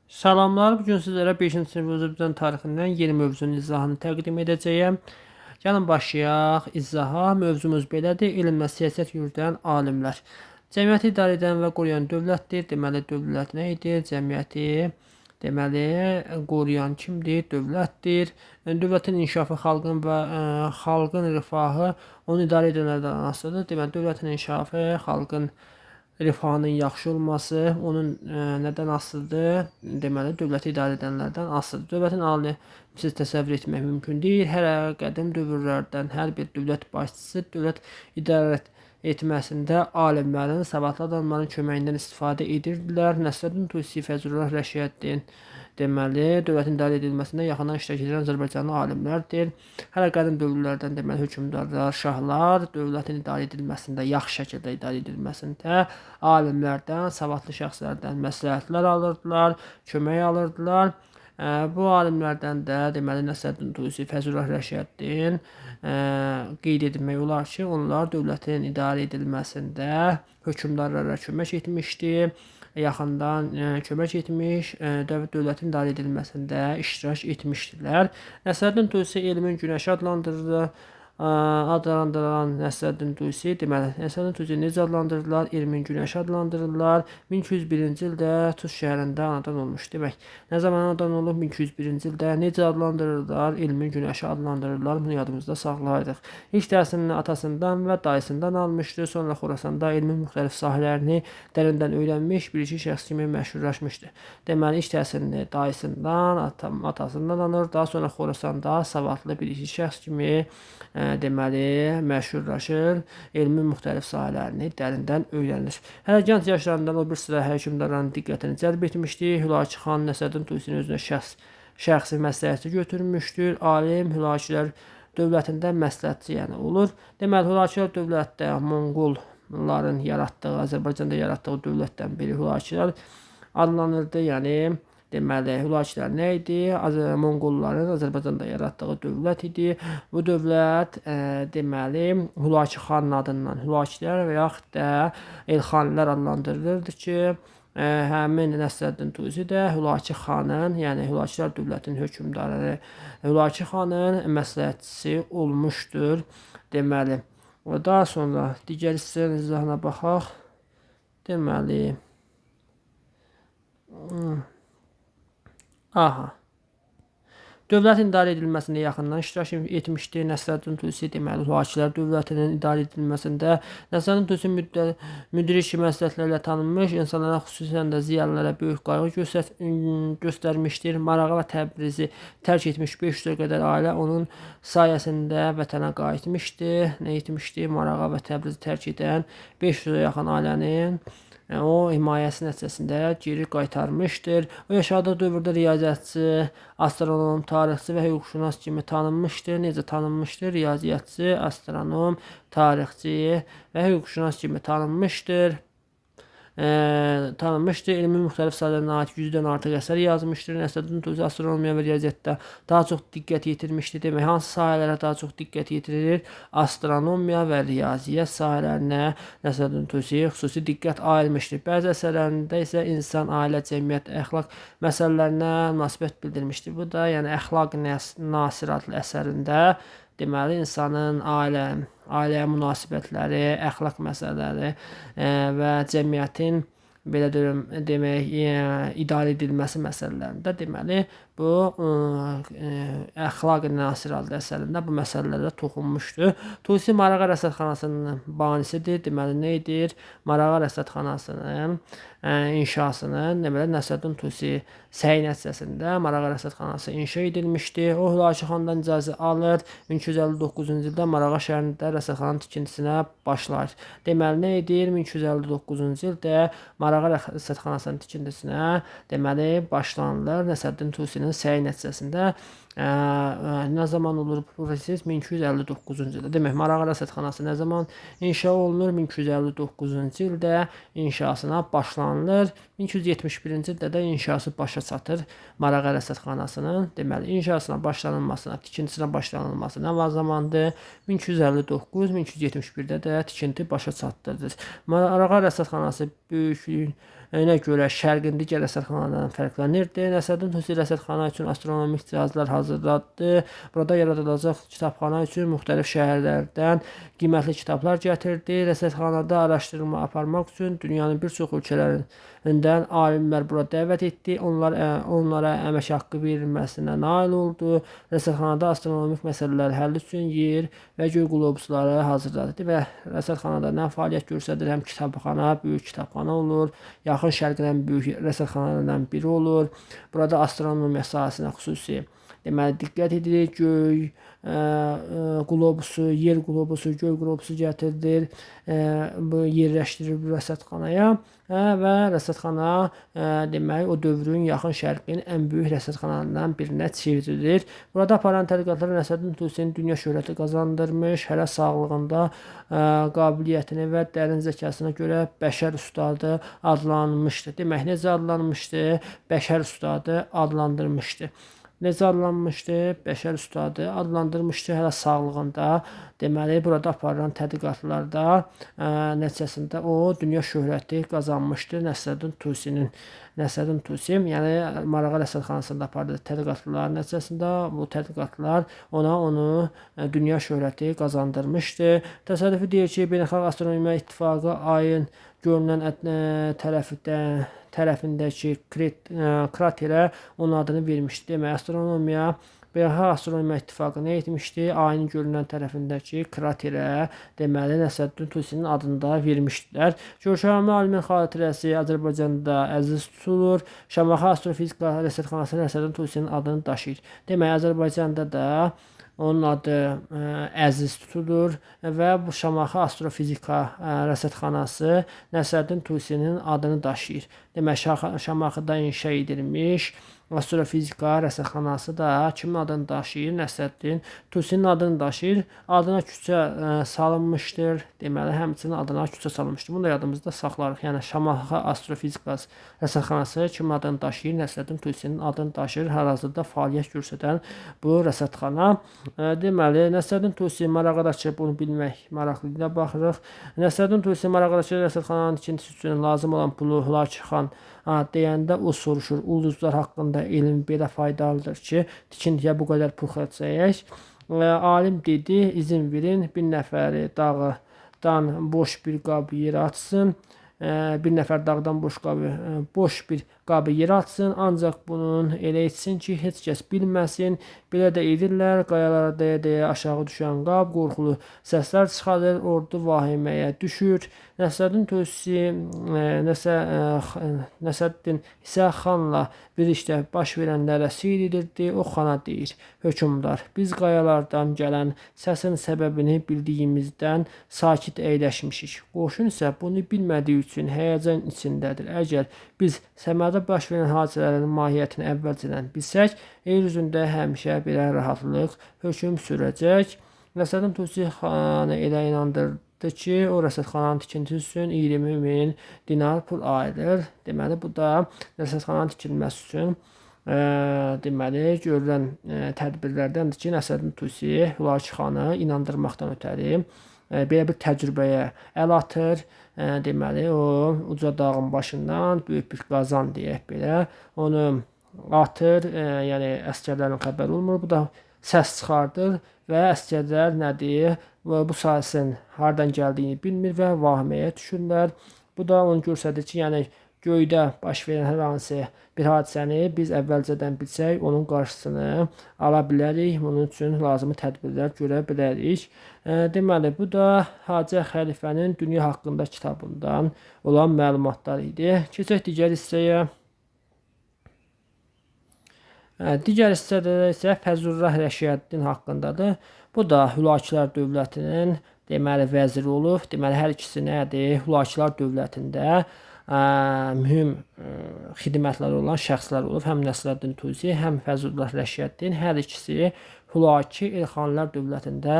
Salamlar, bugün sizlərə 5-ci sinif Azərbaycan tarixindən yeni mövzunun izahını təqdim edəcəyəm. Gəlin başlayaq izaha. Mövzumuz belədir: elm və siyasət yürüdən alimlər. Cəmiyyəti idarə edən və qoruyan dövlətdir. Deməli, dövlət nə idi? Cəmiyyəti deməli qoruyan kimdir? Dövlətdir. Dövlətin inkişafı xalqın rifahı onu idarə edənlərdən asılıdır. Deməli, dövlətin inkişafı xalqın rifahının yaxşı olması onun nədən asılıdır? Deməli, dövləti idarə edənlərdən asılıdır. Dövlətin halını siz təsəvvür etmək mümkün deyil. Hər qədim dövrlərdən hər bir dövlət başçısı dövlət idarə etməsində alimlərin, savadlı adamların köməyindən istifadə edirdilər. Nəsrəddin Tusi, Fəzlullah Rəşiyyəddin deməli, dövlətin idarə edilməsində yaxından iştirak edən Azərbaycanlı alimlərdir. Hələ qədim dövrlərdən deməli hökmdarlar, şahlar dövlətin idarə edilməsində, yaxşı şəkildə idarə edilməsində alimlərdən, savadlı şəxslərdən məsləhətlər alırdılar, kömək alırdılar. Bu alimlərdən də deməli Nəsrəddin Tusi, Fəzlullah Rəşiyyəddin qeyd etmək olar ki, onlar dövlətin idarə edilməsində hökmdarlara kömək etmişdi. Yaxından kömək etmiş, dövlətin idarə edilməsində iştirak etmişdilər. Nəsrəddin Tusi elmin günəşi adlandıran Nəsrəddin Tusi, deməli, Nəsrəddin Tusi necə adlandırırlar? Elmin günəşi adlandırırlar. 1201-ci ildə Tuz şəhərində anadan olmuş. Demək, nə zaman anadan olub? 1201-ci ildə. Necə adlandırırlar? Elmin günəşi adlandırırlar. Bunu yadımızda saxlayırıq. İlk təhsilini atasından və dayısından almışdı. Sonra Xorasanda elmin müxtəlif sahələrini dərindən öyrənmiş, birinci şəxs kimi məşhurlaşmışdı. Deməli, ilk təhsilini dayısından, atasından alır. Daha sonra Xorasanda savadlı birinci şəxs kimi deməli məşhurlaşır, elmin müxtəlif sahələrini dərindən öyrənir. Hələ gənc yaşlarından o bir sıra hökmdarların diqqətini cəlb etmişdi. Hülakü xan Nəsrəddin Tusinin özünə şəxsi məsləhətçi götürmüşdür. Alim Hülakülər dövlətində məsləhətçi yəni olur. Deməli, Hülakülər dövlətdə Monqolların yaratdığı, Azərbaycanda yaratdığı dövlətdən biri Hülakülər adlanırdı. Yəni deməli, Hülakülər nə idi? Monqolların Azərbaycanda yaratdığı dövlət idi. Bu dövlət deməli Hülakü xanın adından Hülakülər və yaxud da Elxanilər adlandırılırdı ki, həmin Nəsrəddin Tusi də Hülakü xanın, yəni Hülakülər dövlətinin hökmdarı Hülakü xanın məsləhətçisi olmuşdur. Deməli, daha sonra digər hissələrin izahına baxaq. Deməli, dövlətin idarə edilməsində yaxından iştirak etmişdi. Nəsrəddin Tusi deməli Hülakülər dövlətinin idarə edilməsində Nəsrəddin Tusi müdrik məsləhətlərlə tanınmış, insanlara, xüsusən də ziyalılara böyük qayğı göstərmişdir. Marağa və Təbrizi tərk etmiş 500-ə qədər ailə onun sayəsində vətənə qayıtmışdı. Nə etmişdi? Marağa və Təbrizi tərk edən 500-ə yaxın ailənin o himayəsi nəticəsində geri qaytarmışdır. O yaşadığı dövrdə riyaziyyatçı, astronom, tarixçi və hüquqşünas kimi tanınmışdır. Necə tanınmışdır? Riyaziyyatçı, astronom, tarixçi və hüquqşünas kimi tanınmışdır. Elmin müxtəlif sahələrinə aid 100-dən artıq əsər yazmışdır. Nəsrəddin Tusi astronomiya və riyaziyyatda daha çox diqqət yetirmişdir. Demək, hansı sahələrə daha çox diqqət yetirir? Astronomiya və riyaziyyat sahələrinə Nəsrəddin Tusi xüsusi diqqət ayırmışdır. Bəzi əsərlərində isə insan, ailə, cəmiyyət, əxlaq məsələlərinə münasibət bildirmişdir. Bu da yəni Əxlaq Nasir adlı əsərində deməli insanın ailəyə münasibətləri, əxlaq məsələləri və cəmiyyətin belə demək idarə edilməsi məsələlərində deməli bu Əxlaq Nasir adlı əsərində bu məsələlərə toxunmuşdur. Tusi Marağa Rəsədxanasının banisidir. Deməli, nə edir? Marağa Rəsədxanasının inşasını deməli Nəsrəddin Tusi səy nəticəsində Marağa Rəsədxanası inşa edilmişdi. O Hülakü xandan icazə alır. 1259-cu ildə Marağa şəhərində rəsədxananın tikintisinə başlar. Deməli, nə edir? 1259-cu ildə Marağa rəsədxanasının tikintisinə deməli başlanılır. Nəsrəddin Tusinin səy nəticəsində Nə zaman olur bu proses? 1259-cu ildə. Demək, Marağalı Rəsədxanası nə zaman inşa olunur? 1259-cu ildə inşasına başlanılır. 1271-ci ildə də inşası başa çatır Marağalı Rəsədxanasının. Deməli, inşasına başlanılmasına, tikintisinə başlanılması nə zamandır? 1259-1271-də də tikinti başa çatdırılır. Marağalı Rəsədxanası böyüklüyünə görə şərqin digər rəsədxanalardan fərqlənirdi. Nəsrəddin Tusi rəsədxana üçün astronomik cihazlar hazırladı. Burada yaradılacaq kitabxana üçün müxtəlif şəhərlərdən qiymətli kitablar gətirdi. Rəsədxanada araşdırma aparmaq üçün dünyanın bir çox ölkələrindən alimlər bura dəvət etdi. Onlara əmək haqqı verilməsinə nail oldu. Rəsədxanada astronomik məsələlər həll üçün yer və göy qlobusları hazırladı və rəsədxanada nə fəaliyyət göstərir? Həm kitabxana, böyük kitabxana olur. Yaxın Şərqin ən böyük rəsədxanalarından biri olur. Burada astronomiya sahəsinə xüsusi diqqət edilir. Göy qlobusu, yer qlobusu, göy qlobusu gətirilir. Bu yerləşdirilir bu rəsədxanaya və rəsədxana o dövrün yaxın Şərqin ən böyük rəsədxanalarından birinə çevrilir. Burada aparılan tədqiqatlar Nəsrəddin Tusinin dünya şöhrəti qazandırmış, hələ sağlığında qabiliyyətinə və dərin zəkasına görə bəşər ustadı adlanmışdı. Demək, necə adlanmışdı? Bəşər ustadı adlandırmışdı. Necə adlanmışdı? Bəşər ustadı adlandırmışdı hələ sağlığında. Deməli, burada aparılan tədqiqatlarda nəticəsində o dünya şöhrəti qazanmışdı Nəsrəddin Tusinin. Nəsrəddin Tusi, yəni Marağalı Rəsədxanasında apardığı tədqiqatlar nəticəsində bu tədqiqatlar onu dünya şöhrəti qazandırmışdı. Təsadüfi deyir ki, Beynəlxalq Astronomiya İttifaqı ayın görünən tərəfindəki kraterə onun adını vermişdi. Demək, Beynəlxalq Astronomiya İttifaqı nə etmişdi? Ayın görünən tərəfindəki kraterə, deməli, Nəsrəddin Tusinin adını da vermişdilər. Görkəmli alimin xatirəsi Azərbaycanda əziz tutulur. Şamaxı Astrofizika Rəsədxanası Nəsrəddin Tusinin adını daşıyır. Demək, Azərbaycanda da onun adı əziz tutulur və bu Şamaxı Astrofizika Rəsədxanası Nəsrəddin Tusinin adını daşıyır. Demək, Şamaxıda inşa edilmiş Astrofizika Rəsədxanası da kimin adını daşıyır? Nəsrəddin Tusinin adını daşıyır. Adına küçə salınmışdır. Deməli, həmçinin adına küçə salınmışdır. Bunu da yadımızda saxlarıq. Yəni, Şamaxı Astrofizika Rəsədxanası kimin adını daşıyır? Nəsrəddin Tusinin adını daşıyır. Hal-hazırda fəaliyyət göstərən bu rəsədxana. Deməli, Nəsrəddin Tusi Marağadakı, bunu bilmək maraqlıdır. Baxırıq. Nəsrəddin Tusi Marağadakı rəsədxananın tikintisi üçün lazım olan pulu Hülakü xan deyəndə o soruşur, ulduzlar haqqında elm belə faydalıdır ki, tikintiyə bu qədər pul xərcləyək. Alim dedi, izin verin, bir nəfəri dağdan boş bir qabı yerə atsın. Bir nəfər dağdan boş bir qabı yerə atsın, ancaq bunun elə etsin ki, heç kəs bilməsin. Belə də edirlər, qayalara dəyə-dəyə aşağı düşən qab qorxulu səslər çıxarır, ordu vahiməyə düşür. Nəsrəddin Tusi, Nəsrəddin isə xanla bir işdə baş verənlərə seyr edirdi. O xana deyir, hökmdar, biz qayalardan gələn səsin səbəbini bildiyimizdən sakit əyləşmişik. Qoşun isə bunu bilmədiyi üçün həyəcan içindədir. Əgər biz səmada baş verən hadisələrin mahiyyətini əvvəlcədən bilsək, yer üzündə həmişə belə rahatlıq hökm sürəcək. Nəsrəddin Tusi xanı elə inandırdı ki, o rəsədxananın tikintisi üçün 20.000 dinar pul ayırır. Deməli, bu da rəsədxananın tikilməsi üçün deməli, görülən tədbirlərdəndir ki, Nəsrəddin Tusi Hülakü xanı inandırmaqdan ötəri belə bir təcrübəyə əl atır. Deməli, o uca dağın başından böyük bir qazan deyək belə, onu atır, yəni əsgərlərin xəbəri olmur. Bu da səs çıxardır və əsgərlər nədir? Bu səsin hardan gəldiyini bilmir və vahiməyə düşürlər. Bu da onu göstərir ki, yəni göydə baş verən hər hansı bir hadisəni biz əvvəlcədən bilsək, onun qarşısını ala bilərik. Bunun üçün lazımi tədbirlər görə bilərik. Deməli, bu da Hacı Xəlifənin Dünya haqqında kitabından olan məlumatlar idi. Keçək digər hissəyə. Digər hissədə isə Fəzlullah Rəşiyyəddin haqqındadır. Bu da Hülakülər dövlətinin deməli vəziri olub. Deməli, hər ikisi nədir? Hülakülər dövlətində mühüm xidmətləri olan şəxslər olub. Həm Nəsrəddin Tusi, həm Fəzlullah Rəşəddin, hər ikisi Hülaki Elxanilər dövlətində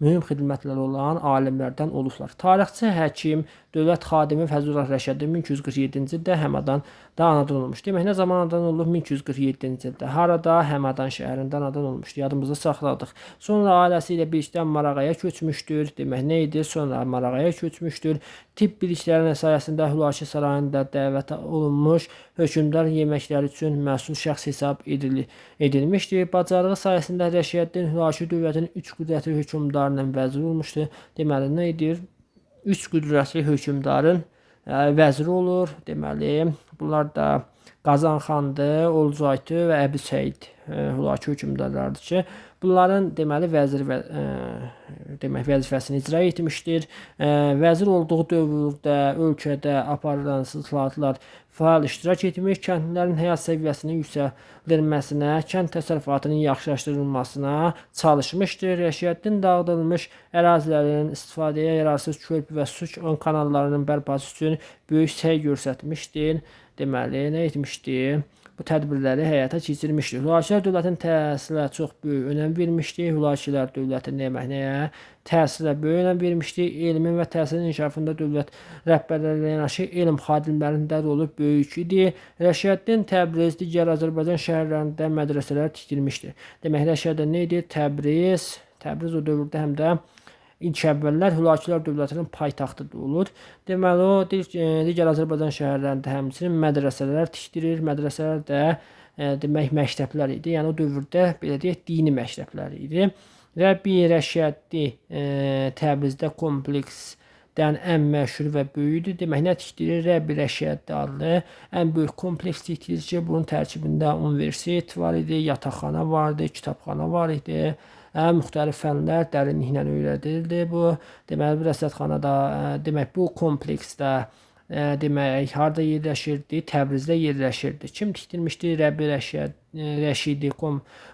mühüm xidmətləri olan alimlərdən olublar. Tarixçi həkim, dövlət xadimi Fəzlullah Rəşəddin 1247-ci ildə Həmədan da anadan olmuş. Demək, nə zaman anadan olub? 1247-ci ildə. Harada? Həmədan şəhərində anadan olmuşdu. Yadımızda saxladıq. Sonra ailəsi ilə birlikdə Marağaya köçmüşdür. Demək, nə idi? Sonra Marağaya köçmüşdür. Tibb biliklərinin sayəsində Hülaki sarayında dəvət olunmuş, hökmdar yeməkləri üçün məsul şəxs hesab edilmişdir. Bacarığı sayəsində Rəşəddin Hülaki dövlətinin 3 qüdrətli hökmdarının vəziri olmuşdu. Deməli, nə edir? 3 qüdrətli hökmdarın vəziri olur. Deməli, bunlar da Qazan xandır, Olcaytı və Əbu Səid Hülaki hökmdarlardır ki, bunların deməli vəzifəsini icra etmişdir. Vəzir olduğu dövrdə ölkədə aparılan islahatlar fəal iştirak etmiş, kəndlilərin həyat səviyyəsinin yüksəldilməsinə, kənd təsərrüfatının yaxşılaşdırılmasına çalışmışdır. Rəşəddin dağıdılmış ərazilərin istifadəyə yararsız körpü və su kanallarının bərpası üçün böyük səy göstərmişdir. Deməli, nə etmişdir? Bu tədbirləri həyata keçirmişdir. Hülakilər dövlətinin təhsilə çox böyük önəm vermişdir. Hülakilər dövləti nəyə? Təhsilə böyük önəm vermişdir. Elmin və təhsilin inkişafında dövlət rəhbərləri ilə yanaşı elm xadimlərinin də rolu böyük idi. Rəşəddin Təbriz, digər Azərbaycan şəhərlərində mədrəsələr tikdirmişdir. Demək, Rəşəddin nə idi? Təbriz o dövrdə həm də İlk əvvəllər Hülakilər dövlətinin paytaxtı olur. Deməli, o digər Azərbaycan şəhərlərində həmçinin mədrəsələr tikdirir. Mədrəsələr də demək məktəblər idi. Yəni o dövrdə belə deyək dini məktəblər idi. Rəbi Rəşəddi Təbrizdə kompleksdən ən məşhur və böyükdür. Demək, nə tikdirir? Rəbi Rəşəddi adlı ən böyük kompleks tikdirir ki, bunun tərkibində universitet var idi, yataqxana var idi, kitabxana var idi. Müxtəlif fənlər dərinliklə öyrədildi bu. Deməli, bu rəsədxanada demək bu kompleksdə demək harda yerləşirdi? Təbrizdə yerləşirdi. Kim tikdirmişdi? Rəbi Rəşidi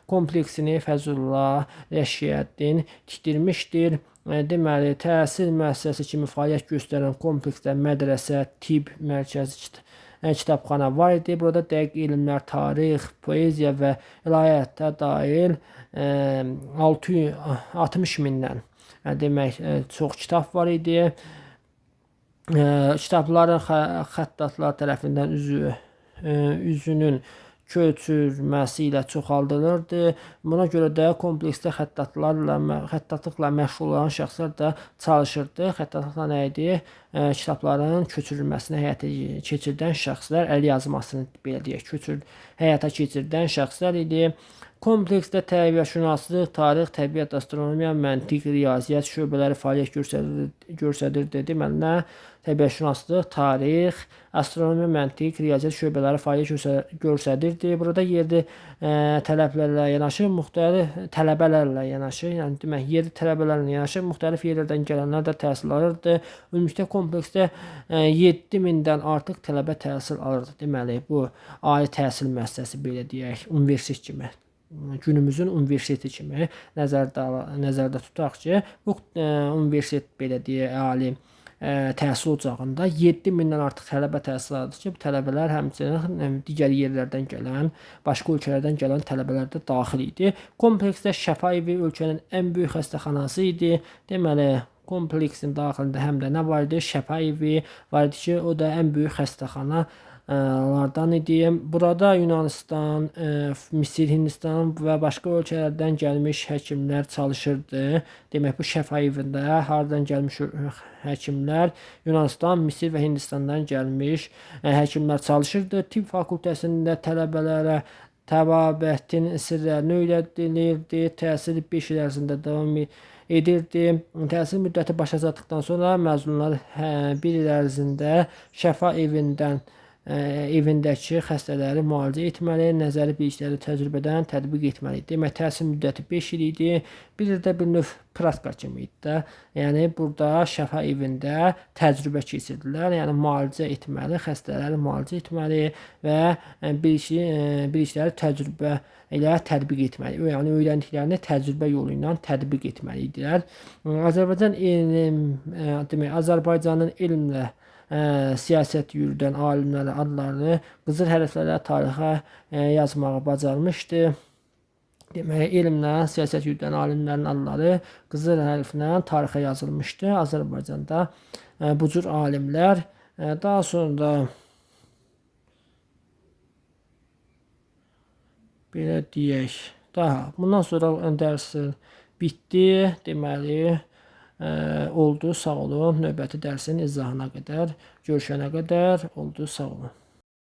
kompleksini Fəzlullah Rəşəddin tikdirmişdir. Deməli, təhsil müəssisəsi kimi fəaliyyət göstərən kompleksdə mədrəsə, tibb mərkəzi, kitabxana var idi. Burada dəqiq elmlər, tarix, poeziya və ilahiyyata dair 60 mindən demək çox kitab var idi. Kitabların xəttatlar tərəfindən üzünün köçürməsi ilə çoxaldılırdı. Buna görə də kompleksdə xəttatlıqla məşğul olan şəxslər də çalışırdı. Xəttatlıqla nə idi? Kitabların köçürülməsini həyata keçirdən şəxslər, əl yazmasını belə deyək, həyata keçirdən şəxslər idi. Kompleksdə təbiətşünaslıq, tarix, təbiət, astronomiya, məntiq, riyaziyyat şöbələri fəaliyyət göstərirdi. Deməli, nə? Təbiətşünaslıq, tarix, astronomiya, məntiq, riyaziyyat şöbələri fəaliyyət göstərirdi. Burada yerli tələbələrlə yanaşı, yəni demək, yerli tələbələrlə yanaşı müxtəlif yerlərdən gələnlər də təhsil alırdı. Ümumilikdə kompleksdə 7000-dən artıq tələbə təhsil alırdı. Deməli, bu ali təhsil müəssisəsi belə deyək, universitet kimi. Günümüzün universiteti kimi nəzərdə tutaq ki, bu universitet belə deyək, ali təhsil ocağında 7000-dən artıq tələbə təhsil alırdı ki, bu tələbələr həmçinin digər yerlərdən gələn, başqa ölkələrdən gələn tələbələr də daxil idi. Kompleksdə Şəfa evi ölkənin ən böyük xəstəxanası idi. Deməli, kompleksin daxilində həm də nə var idi? Şəfa evi var idi ki, o da ən böyük xəstəxana lardan idi. Burada Yunanistan, Misir, Hindistan və başqa ölkələrdən gəlmiş həkimlər çalışırdı. Demək, bu Şəfa evində hardan gəlmiş həkimlər? Yunanistan, Misir və Hindistandan gəlmiş həkimlər çalışırdı. Tibb fakültəsində tələbələrə təbabətin sirlərini öyrədilirdi. Təhsil 5 il ərzində davam edirdi. Təhsil müddəti başa çatdıqdan sonra məzunlar 1 il ərzində Şəfa evindəki xəstələri müalicə etməli, nəzəri bilikləri təcrübədən tətbiq etməli. Demək, təhsil müddəti 5 il idi. Bir də bir növ praktika kimi idi də. Yəni, burada Şəfa evində təcrübə keçirdilər. Yəni, müalicə etməli, xəstələri müalicə etməli və bilikləri təcrübə ilə tətbiq etməli. Yəni, öyrəndiklərini təcrübə yolu ilə tətbiq etməli idilər. Azərbaycanın elmlə siyasət yürüdən alimlərin adlarını qızıl hərflərlə tarixə yazmağı bacarmışdı. Demək, elmlə siyasət yürüdən alimlərin adları qızıl hərflə tarixə yazılmışdı. Azərbaycanda bu cür alimlər daha sonra belə deyək. Bundan sonra dərsin bitdi. Deməli, oldu. Sağ olun. Növbəti dərsin izahına qədər görüşənə qədər oldu. Sağ olun.